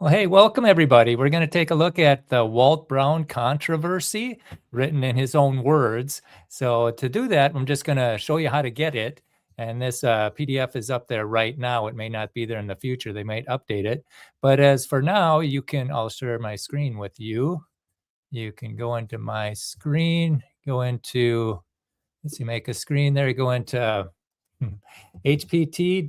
Well, hey, welcome everybody. We're going to take a look at the Walt Brown controversy written in his own words. So to do that, I'm just going to show you how to get it. And this PDF is up there right now. It may not be there in the future. They might update it. But as for now, I'll share my screen with you. You can go into my screen, go into, let's see, make a screen there. You go into hpt.rsr.org.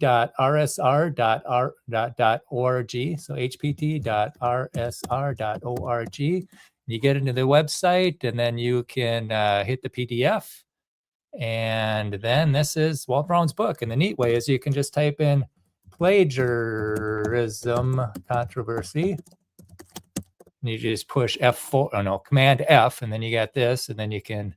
So hpt.rsr.org. You get into the website and then you can hit the PDF. And then this is Walt Brown's book. And the neat way is you can just type in plagiarism controversy. And you just push Command F, and then you got this, and then you can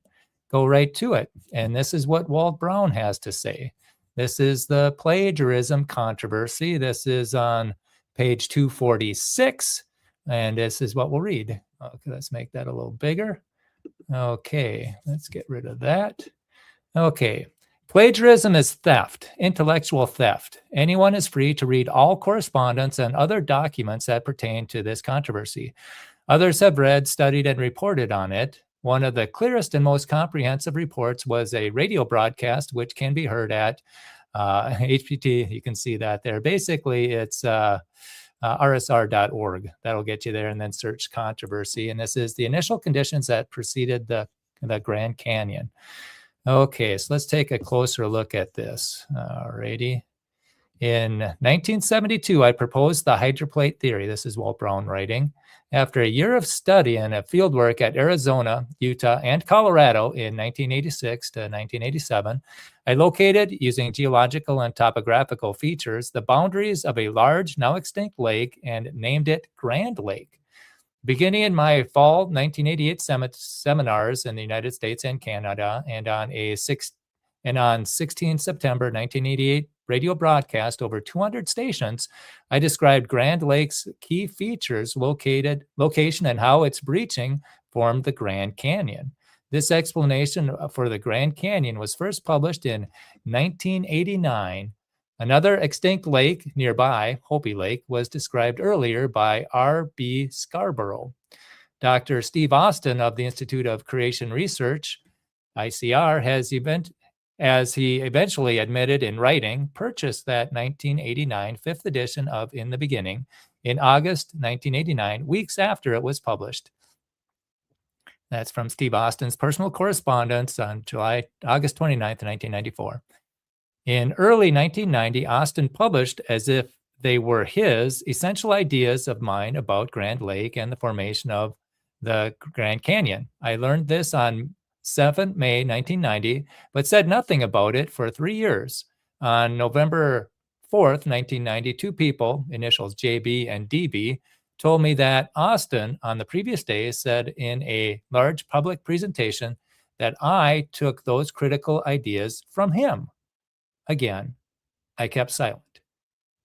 go right to it. And this is what Walt Brown has to say. This is the plagiarism controversy. This is on page 246, and this is what we'll read. Okay, let's make that a little bigger. Okay, let's get rid of that. Okay, plagiarism is theft, intellectual theft. Anyone is free to read all correspondence and other documents that pertain to this controversy. Others have read, studied, and reported on it. One of the clearest and most comprehensive reports was a radio broadcast, which can be heard at HPT. You can see that there. Basically, it's rsr.org. That'll get you there, and then search controversy. And this is the initial conditions that preceded the Grand Canyon. Okay, so let's take a closer look at this. Alrighty. In 1972, I proposed the hydroplate theory. This is Walt Brown writing. After a year of study and a fieldwork at Arizona, Utah, and Colorado in 1986 to 1987, I located, using geological and topographical features, the boundaries of a large, now extinct lake and named it Grand Lake. Beginning in my fall 1988 seminars in the United States and Canada, and on 16 September 1988 radio broadcast over 200 stations, I described Grand Lake's key features, location, and how its breaching formed the Grand Canyon. This explanation for the Grand Canyon was first published in 1989. Another extinct lake nearby, Hopi Lake, was described earlier by R.B. Scarborough. Dr. Steve Austin of the Institute of Creation Research, ICR, as he eventually admitted in writing, purchased that 1989 fifth edition of In the Beginning in August 1989, weeks after it was published. That's from Steve Austin's personal correspondence on August 29th, 1994. In early 1990, Austin published, as if they were his, essential ideas of mine about Grand Lake and the formation of the Grand Canyon. I learned this on 7 May 1990, but said nothing about it for 3 years. On November 4th, 1990, two people, initials JB and DB, told me that Austin, on the previous day, said in a large public presentation that I took those critical ideas from him. Again, I kept silent.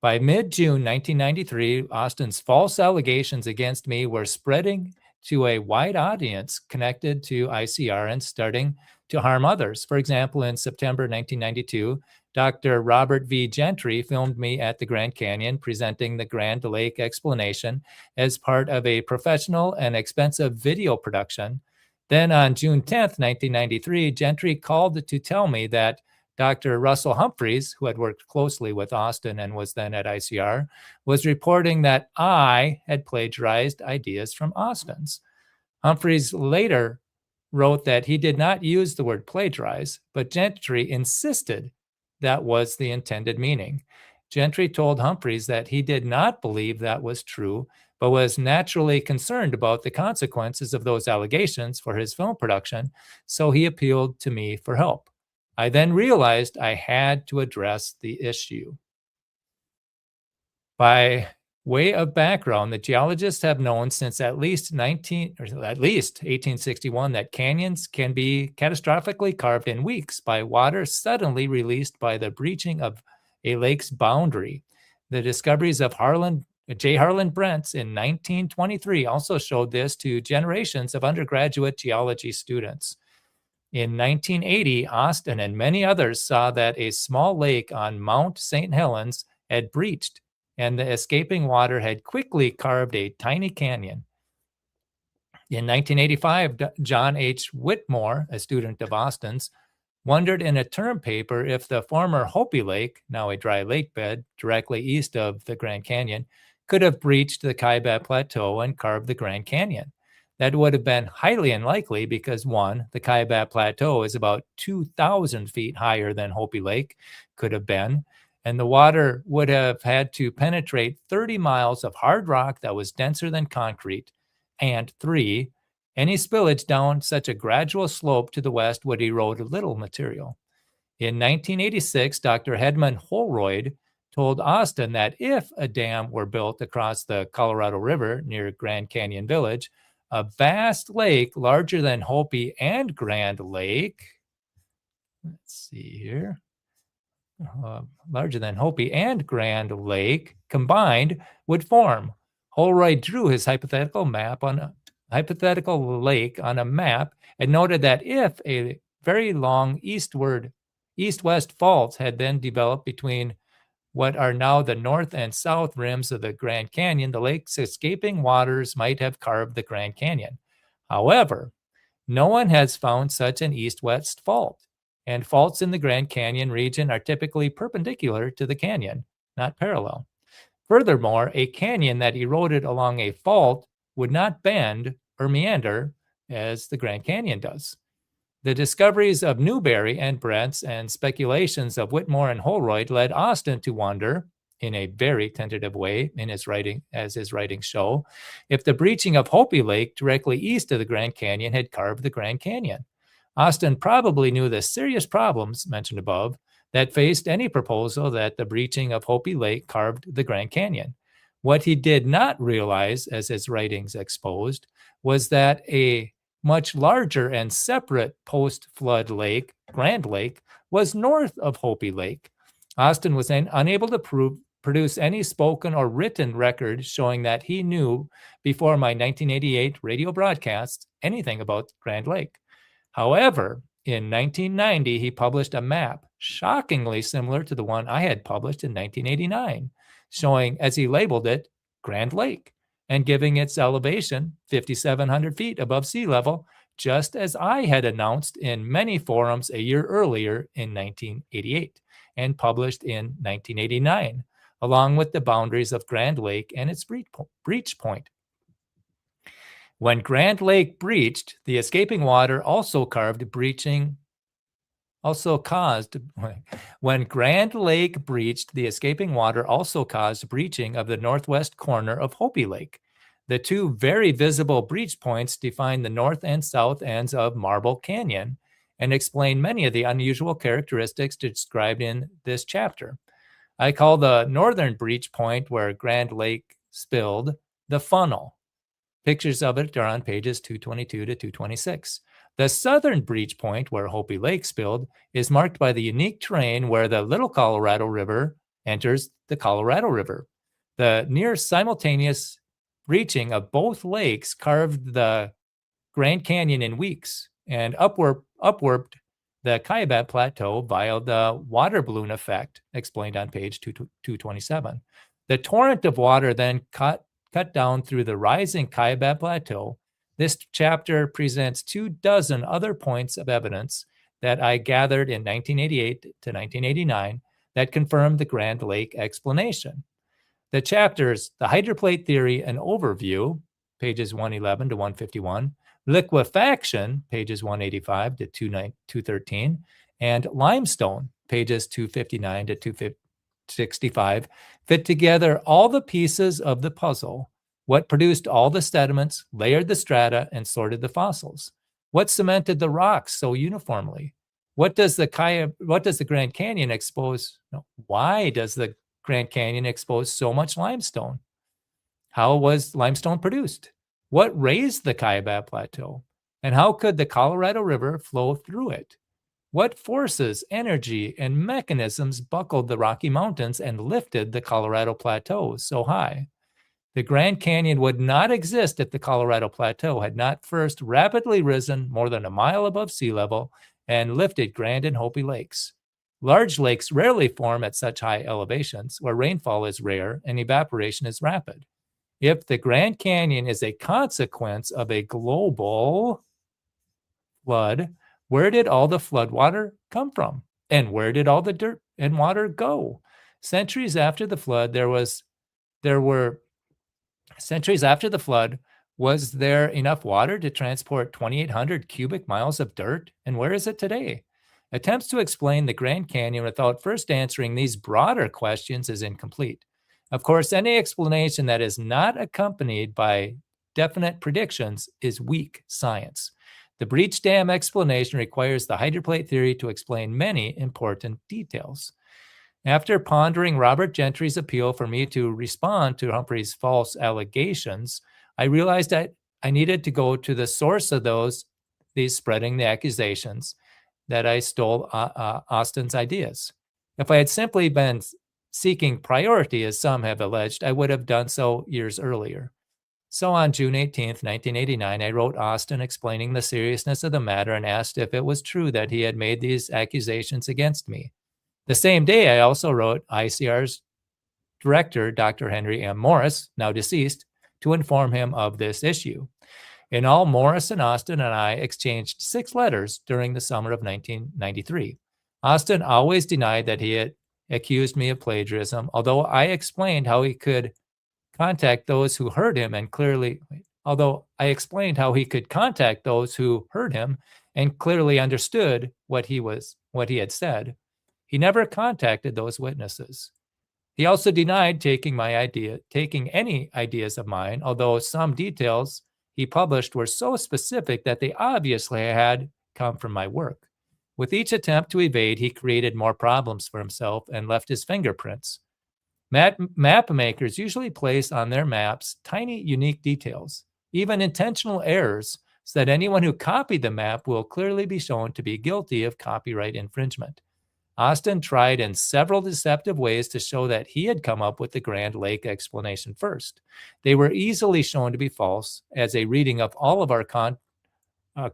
By mid-June 1993, Austin's false allegations against me were spreading to a wide audience connected to ICR and starting to harm others. For example, in September 1992, Dr. Robert V. Gentry filmed me at the Grand Canyon presenting the Grand Lake explanation as part of a professional and expensive video production. Then on June 10th, 1993, Gentry called to tell me that Dr. Russell Humphreys, who had worked closely with Austin and was then at ICR, was reporting that I had plagiarized ideas from Austin's. Humphreys later wrote that he did not use the word plagiarize, but Gentry insisted that was the intended meaning. Gentry told Humphreys that he did not believe that was true, but was naturally concerned about the consequences of those allegations for his film production, so he appealed to me for help. I then realized I had to address the issue. By way of background, the geologists have known since at least 1861 that canyons can be catastrophically carved in weeks by water suddenly released by the breaching of a lake's boundary. The discoveries of J. Harlan Brents in 1923 also showed this to generations of undergraduate geology students. In 1980, Austin and many others saw that a small lake on Mount St. Helens had breached and the escaping water had quickly carved a tiny canyon. In 1985, John H. Whitmore, a student of Austin's, wondered in a term paper if the former Hopi Lake, now a dry lake bed directly east of the Grand Canyon, could have breached the Kaibab Plateau and carved the Grand Canyon. That would have been highly unlikely because, one, the Kaibab Plateau is about 2,000 feet higher than Hopi Lake could have been, and the water would have had to penetrate 30 miles of hard rock that was denser than concrete, and three, any spillage down such a gradual slope to the west would erode little material. In 1986, Dr. Hedman Holroyd told Austin that if a dam were built across the Colorado River near Grand Canyon Village, a vast lake larger than Hopi and Grand Lake, let's see here, larger than Hopi and Grand Lake combined would form. Holroyd drew his hypothetical lake on a map and noted that if a very long east-west fault had then developed between what are now the north and south rims of the Grand Canyon, the lake's escaping waters might have carved the Grand Canyon. However, no one has found such an east-west fault, and faults in the Grand Canyon region are typically perpendicular to the canyon, not parallel. Furthermore, a canyon that eroded along a fault would not bend or meander as the Grand Canyon does. The discoveries of Newberry and Brent's and speculations of Whitmore and Holroyd led Austin to wonder, in a very tentative way in his writing, as his writings show, if the breaching of Hopi Lake directly east of the Grand Canyon had carved the Grand Canyon. Austin probably knew the serious problems mentioned above that faced any proposal that the breaching of Hopi Lake carved the Grand Canyon. What he did not realize, as his writings exposed, was that a much larger and separate post-flood lake, Grand Lake, was north of Hopi Lake. Austin was unable to produce any spoken or written record showing that he knew before my 1988 radio broadcasts anything about Grand Lake. However, in 1990, he published a map shockingly similar to the one I had published in 1989, showing, as he labeled it, Grand Lake, and giving its elevation 5,700 feet above sea level, just as I had announced in many forums a year earlier in 1988 and published in 1989, along with the boundaries of Grand Lake and its breach point. When Grand Lake breached, the escaping water also caused breaching of the northwest corner of Hopi Lake. The two very visible breach points define the north and south ends of Marble Canyon and explain many of the unusual characteristics described in this chapter. I call the northern breach point where Grand Lake spilled the funnel. Pictures of it are on pages 222 to 226. The southern breach point, where Hopi Lake spilled, is marked by the unique terrain where the Little Colorado River enters the Colorado River. The near simultaneous breaching of both lakes carved the Grand Canyon in weeks and upwarped the Kaibab Plateau via the water balloon effect, explained on page 227. The torrent of water then cut down through the rising Kaibab Plateau. This chapter presents 24 other points of evidence that I gathered in 1988 to 1989 that confirmed the Grand Lake explanation. The chapters, The Hydroplate Theory and Overview, pages 111 to 151, Liquefaction, pages 185 to 213, and Limestone, pages 259 to 265, fit together all the pieces of the puzzle. What produced all the sediments, layered the strata, and sorted the fossils? What cemented the rocks so uniformly? Why does the Grand Canyon expose so much limestone? How was limestone produced? What raised the Kaibab Plateau? And how could the Colorado River flow through it? What forces, energy, and mechanisms buckled the Rocky Mountains and lifted the Colorado Plateau so high? The Grand Canyon would not exist if the Colorado Plateau had not first rapidly risen more than a mile above sea level and lifted Grand and Hopi Lakes. Large lakes rarely form at such high elevations, where rainfall is rare and evaporation is rapid. If the Grand Canyon is a consequence of a global flood, where did all the flood water come from? And where did all the dirt and water go? Centuries after the flood, there were Centuries after the flood, was there enough water to transport 2,800 cubic miles of dirt? And where is it today? Attempts to explain the Grand Canyon without first answering these broader questions is incomplete. Of course, any explanation that is not accompanied by definite predictions is weak science. The breach dam explanation requires the hydroplate theory to explain many important details. After pondering Robert Gentry's appeal for me to respond to Humphrey's false allegations, I realized that I needed to go to the source of these spreading the accusations that I stole Austin's ideas. If I had simply been seeking priority, as some have alleged, I would have done so years earlier. So on June 18th, 1989, I wrote Austin explaining the seriousness of the matter and asked if it was true that he had made these accusations against me. The same day, I also wrote ICR's director, Dr. Henry M. Morris, now deceased, to inform him of this issue. In all, Morris and Austin and I exchanged 6 letters during the summer of 1993. Austin always denied that he had accused me of plagiarism, although I explained how he could contact those who heard him and clearly understood what he had said. He never contacted those witnesses. He also denied taking any ideas of mine, although some details he published were so specific that they obviously had come from my work. With each attempt to evade, he created more problems for himself and left his fingerprints. Map makers usually place on their maps tiny, unique details, even intentional errors, so that anyone who copied the map will clearly be shown to be guilty of copyright infringement. Austin tried in several deceptive ways to show that he had come up with the Grand Lake explanation first. They were easily shown to be false, as a reading of all of our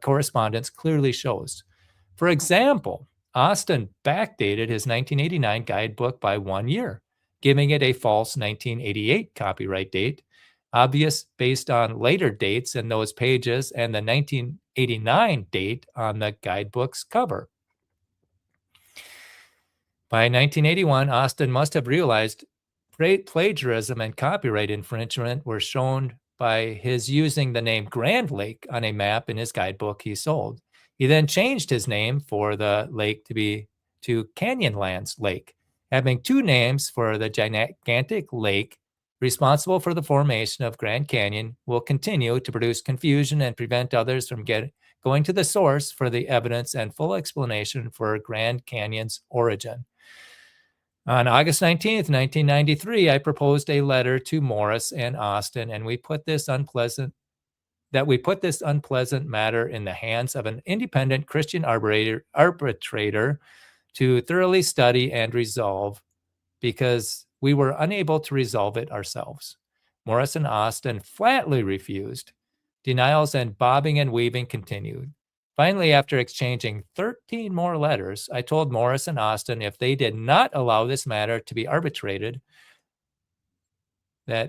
correspondence clearly shows. For example, Austin backdated his 1989 guidebook by 1 year, giving it a false 1988 copyright date, obvious based on later dates in those pages and the 1989 date on the guidebook's cover. By 1981, Austin must have realized plagiarism and copyright infringement were shown by his using the name Grand Lake on a map in his guidebook he sold. He then changed his name for the lake to Canyonlands Lake, having 2 names for the gigantic lake responsible for the formation of Grand Canyon will continue to produce confusion and prevent others from going to the source for the evidence and full explanation for Grand Canyon's origin. On August 19th, 1993, I proposed a letter to Morris and Austin, and we put this unpleasant matter in the hands of an independent Christian arbitrator to thoroughly study and resolve, because we were unable to resolve it ourselves. Morris and Austin flatly refused. Denials and bobbing and weaving continued. Finally, after exchanging 13 more letters, I told Morris and Austin if they did not allow this matter to be arbitrated, so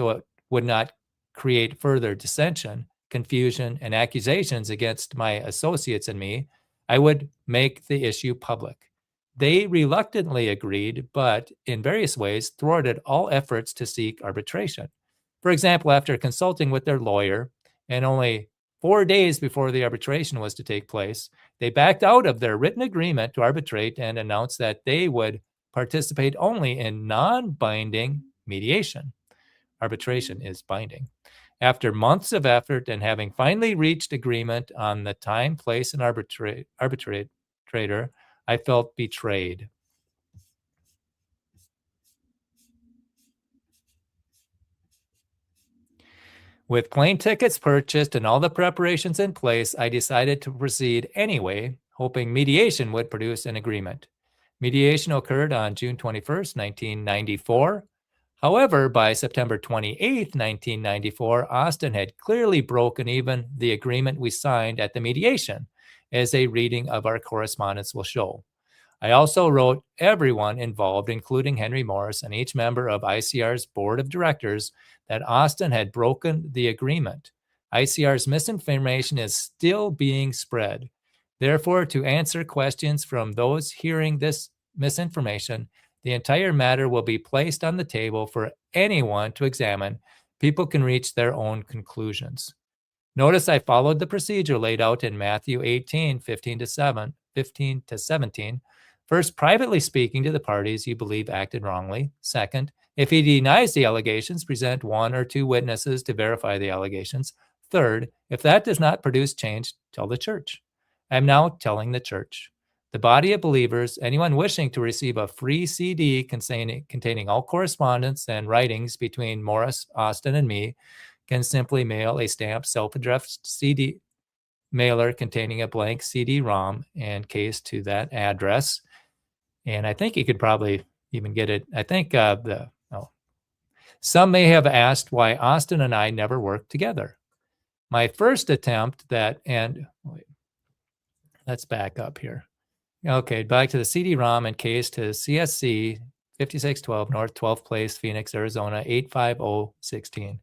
it would not create further dissension, confusion, and accusations against my associates and me, I would make the issue public. They reluctantly agreed, but in various ways thwarted all efforts to seek arbitration. For example, after consulting with their lawyer, and only 4 days before the arbitration was to take place, they backed out of their written agreement to arbitrate and announced that they would participate only in non-binding mediation. Arbitration is binding. After months of effort and having finally reached agreement on the time, place, and arbitrator, I felt betrayed. With plane tickets purchased and all the preparations in place, I decided to proceed anyway, hoping mediation would produce an agreement. Mediation occurred on June 21st, 1994. However, by September 28th, 1994, Austin had clearly broken even the agreement we signed at the mediation as a reading of our correspondence will show. I also wrote everyone involved, including Henry Morris and each member of ICR's board of directors, that Austin had broken the agreement. ICR's misinformation is still being spread. Therefore, to answer questions from those hearing this misinformation, the entire matter will be placed on the table for anyone to examine. People can reach their own conclusions. Notice I followed the procedure laid out in Matthew 18, 15 to 17. First, privately speaking to the parties you believe acted wrongly. Second, if he denies the allegations, present one or two witnesses to verify the allegations. Third, if that does not produce change, tell the church. I am now telling the church. The body of believers, anyone wishing to receive a free CD containing all correspondence and writings between Morris, Austin, and me, can simply mail a stamped self-addressed CD mailer containing a blank CD-ROM and case to that address. And I think you could probably even get it. I think some may have asked why Austin and I never worked together. My first attempt let's back up here. Okay, back to the CD-ROM and case to CSC 5612 North 12th Place, Phoenix, Arizona 85016.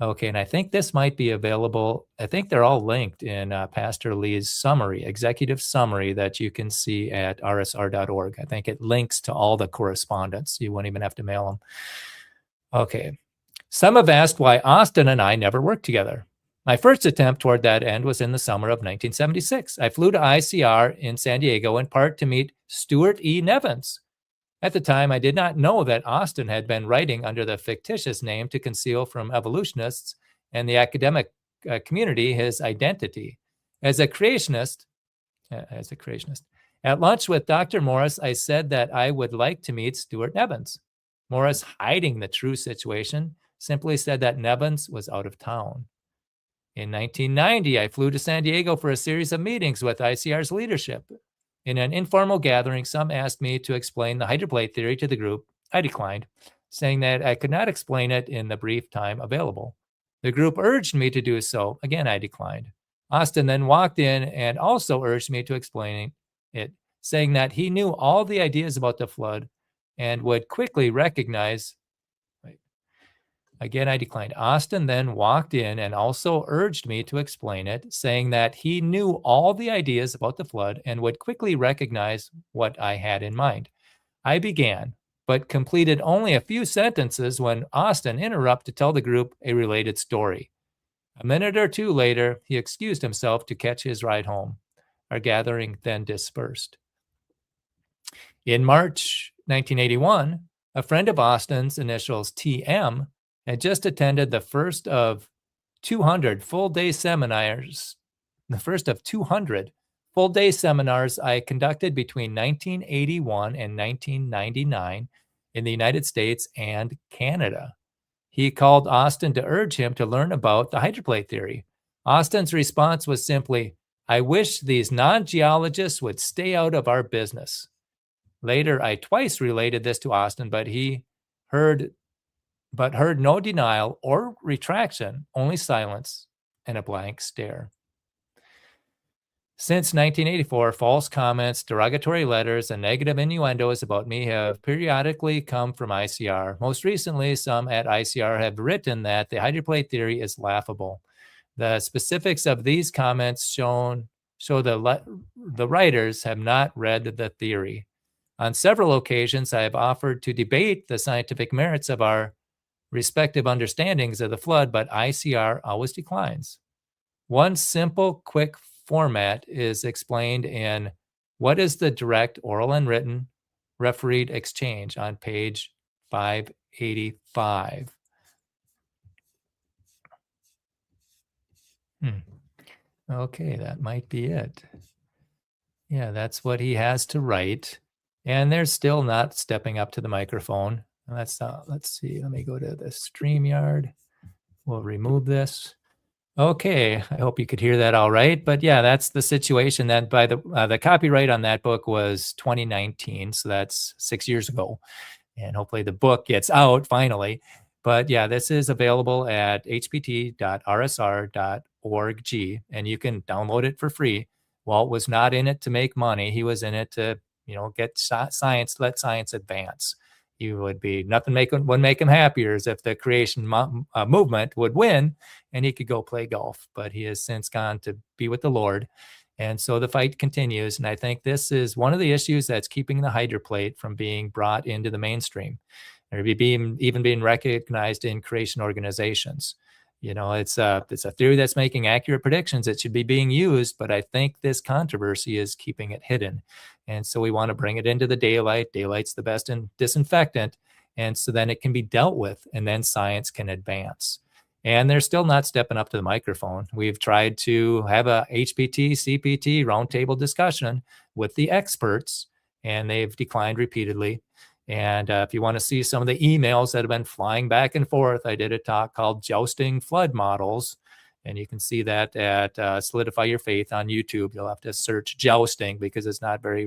Okay, and I think this might be available. I think they're all linked in Pastor Lee's summary, executive summary that you can see at rsr.org. I think it links to all the correspondence. You won't even have to mail them. Okay. Some have asked why Austin and I never worked together. My first attempt toward that end was in the summer of 1976. I flew to ICR in San Diego in part to meet Stuart E. Nevins. At the time, I did not know that Austin had been writing under the fictitious name to conceal from evolutionists and the academic community his identity. As a creationist, at lunch with Dr. Morris, I said that I would like to meet Stuart Nevins. Morris, hiding the true situation, simply said that Nevins was out of town. In 1990, I flew to San Diego for a series of meetings with ICR's leadership. In an informal gathering, some asked me to explain the hydroplate theory to the group. I declined, saying that I could not explain it in the brief time available. The group urged me to do so. Again, I declined. Austin then walked in and also urged me to explain it, saying that he knew all the ideas about the flood and would quickly recognize. Again, I declined. Austin then walked in and also urged me to explain it, saying that he knew all the ideas about the flood and would quickly recognize what I had in mind. I began, but completed only a few sentences when Austin interrupted to tell the group a related story. A minute or two later, he excused himself to catch his ride home. Our gathering then dispersed. In March 1981, a friend of Austin's, initials TM, had just attended the first of 200 full-day seminars. The first of 200 full-day seminars I conducted between 1981 and 1999 in the United States and Canada. He called Austin to urge him to learn about the hydroplate theory. Austin's response was simply, "I wish these non-geologists would stay out of our business." Later, I twice related this to Austin, but heard no denial or retraction, only silence and a blank stare. Since 1984, false comments, derogatory letters, and negative innuendos about me have periodically come from ICR. Most recently, some at ICR have written that the hydroplate theory is laughable. The specifics of these comments show the writers have not read the theory. On several occasions, I have offered to debate the scientific merits of our respective understandings of the flood, but ICR always declines. One simple, quick format is explained in What is the Direct Oral and Written Refereed Exchange on page 585. Okay, that might be it. Yeah, that's what he has to write. And they're still not stepping up to the microphone. Let's see. Let me go to the StreamYard. We'll remove this. Okay, I hope you could hear that all right. But yeah, that's the situation. That by the copyright on that book was 2019, so that's 6 years ago. And hopefully the book gets out finally. But yeah, this is available at hpt.rsr.org, and you can download it for free. Walt was not in it to make money. He was in it to, get science, let science advance. He would be nothing would make him happier as if the creation movement would win and he could go play golf. But he has since gone to be with the Lord. And so the fight continues. And I think this is one of the issues that's keeping the hydroplate from being brought into the mainstream or even being recognized in creation organizations. It's a theory that's making accurate predictions. It should be being used, but I think this controversy is keeping it hidden. And so we want to bring it into the daylight. Daylight's the best disinfectant. And so then it can be dealt with, and then science can advance. And they're still not stepping up to the microphone. We've tried to have a HPT, CPT roundtable discussion with the experts, and they've declined repeatedly. And if you want to see some of the emails that have been flying back and forth, I did a talk called Jousting Flood Models. And you can see that at Solidify Your Faith on YouTube. You'll have to search jousting because it's not very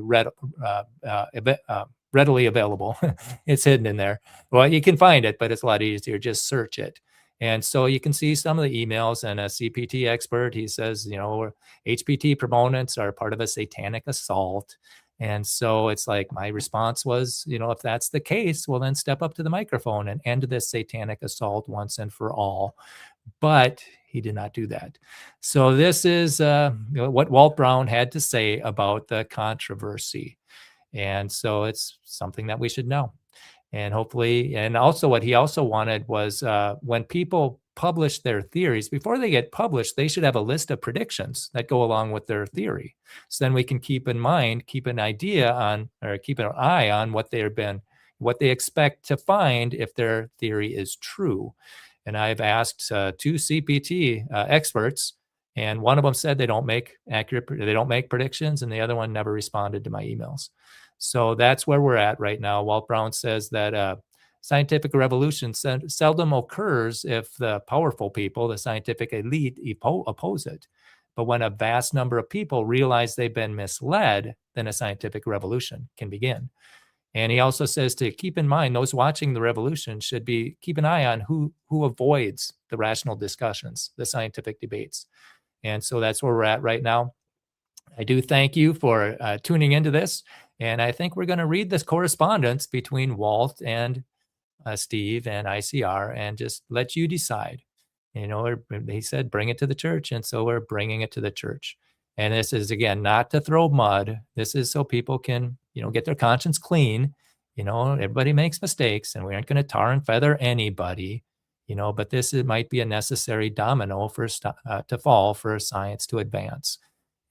readily available. It's hidden in there. Well, you can find it, but it's a lot easier. Just search it. And so you can see some of the emails, and a CPT expert, he says, HPT proponents are part of a satanic assault. And so it's like my response was, if that's the case, well, then step up to the microphone and end this satanic assault once and for all. But he did not do that. So this is what Walt Brown had to say about the controversy. And so it's something that we should know. And hopefully, and also what he also wanted was when people publish their theories, before they get published, they should have a list of predictions that go along with their theory. So then we can keep an idea on, or keep an eye on what they expect to find if their theory is true. And I've asked 2 CPT experts, and one of them said they don't make predictions, and the other one never responded to my emails. So that's where we're at right now. Walt Brown says that scientific revolution seldom occurs if the powerful people, the scientific elite, oppose it. But when a vast number of people realize they've been misled, then a scientific revolution can begin. And he also says to keep in mind, those watching the revolution should keep an eye on who avoids the rational discussions, the scientific debates. And so that's where we're at right now. I do thank you for tuning into this. And I think we're going to read this correspondence between Walt and Steve and ICR and just let you decide. He said, bring it to the church. And so we're bringing it to the church. And this is, again, not to throw mud. This is so people can, get their conscience clean. Everybody makes mistakes, and we aren't going to tar and feather anybody, but might be a necessary domino to fall for science to advance.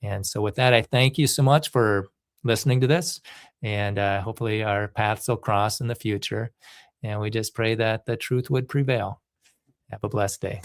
And so with that, I thank you so much for listening to this, and hopefully our paths will cross in the future. And we just pray that the truth would prevail. Have a blessed day.